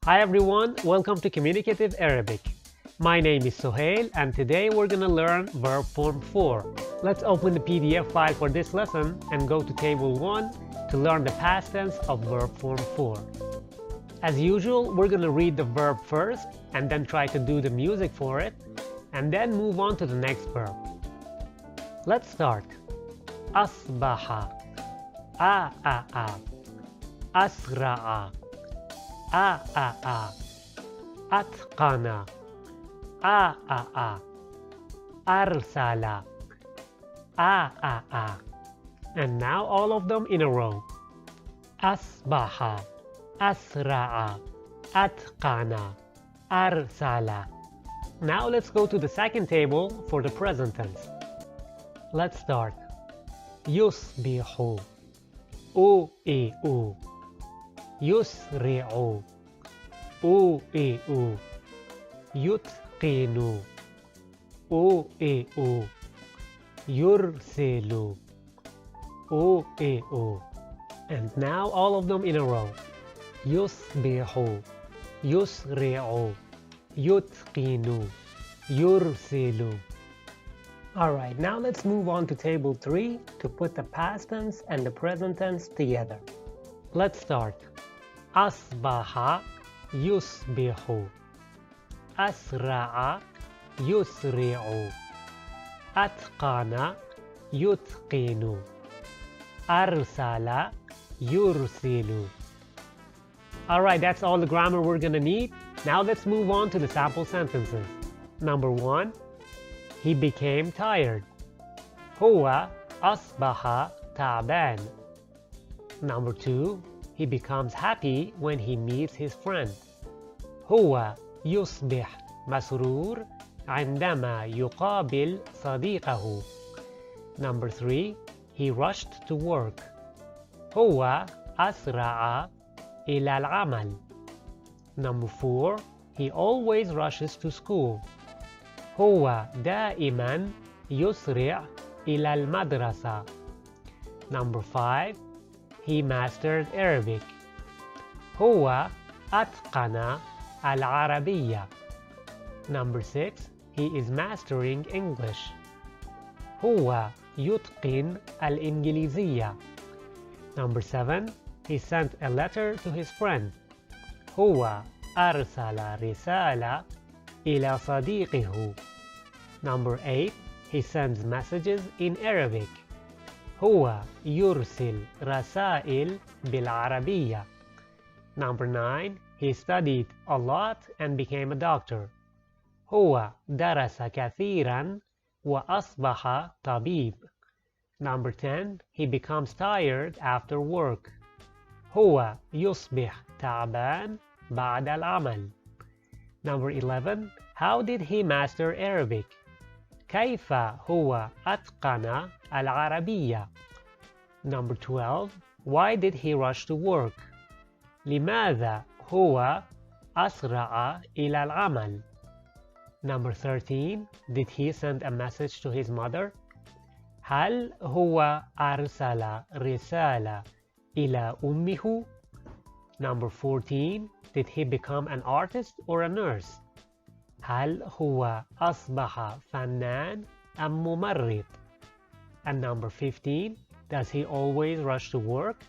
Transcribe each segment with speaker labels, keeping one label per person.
Speaker 1: Hi everyone, welcome to Communicative Arabic. My name is Sohail and today we're gonna learn verb form 4. Let's open the PDF file for this lesson and go to table 1 to learn the past tense of verb form 4. As usual, we're gonna read the verb first and then try to do the music for it and then move on to the next verb. Let's start. أصبح أسرع أتقن أرسل And now all of them in a row. أصبح أسرع أتقن أرسل. Now let's go to the second table for the present tense. Let's start. يصبح أوئئ يسرع أوئئ يتقن أوئئ يرسل أوئئ And now all of them in a row. يصبح يسرع يتقن يرسل. Alright, now let's move on to table 3 to put the past tense and the present tense together. Let's start. أصبح يصبح أسرع يسرع أتقن يتقن أرسل يرسل. Alright, that's all the grammar we're gonna need. Now let's move on to the sample sentences. Number 1. He became tired. هو أصبح تعبان. Number 2. He becomes happy when he meets his friend. هو يصبح مسرور عندما يقابل صديقه. Number 3. He rushed to work. هو أسرع إلى العمل. Number 4. He always rushes to school. هو دائما يسرع إلى المدرسة. Number 5. He mastered Arabic. هو أتقن العربية. Number 6. He is mastering English. هو يتقن الإنجليزية. Number 7. He sent a letter to his friend. هو أرسل رسالة إلى صديقه. Number 8. He sends messages in Arabic. هو يرسل رسائل بالعربية. Number 9. He studied a lot and became a doctor. هو درس كثيرا وأصبح طبيب. Number 10. He becomes tired after work. هو يصبح تعبان بعد العمل. Number 11. How did he master Arabic? كيف هو أتقن العربية? Number 12. Why did he rush to work? لماذا هو أسرع إلى العمل? Number 13. Did he send a message to his mother? هل هو أرسل رسالة إلى أمه? Number 14. Did he become an artist or a nurse? هل هو أصبح فنان أم ممرض? And number 15. Does he always rush to work?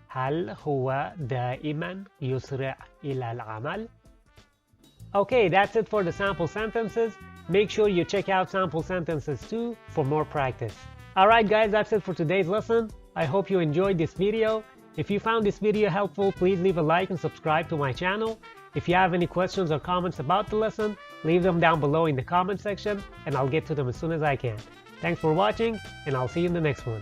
Speaker 1: هل هو دائما يسرع إلى العمل? Okay, that's it for the sample sentences. Make sure you check out sample sentences too for more practice. Alright guys, that's it for today's lesson. I hope you enjoyed this video. If you found this video helpful, please leave a like and subscribe to my channel. If you have any questions or comments about the lesson, leave them down below in the comment section and I'll get to them as soon as I can. Thanks for watching and I'll see you in the next one.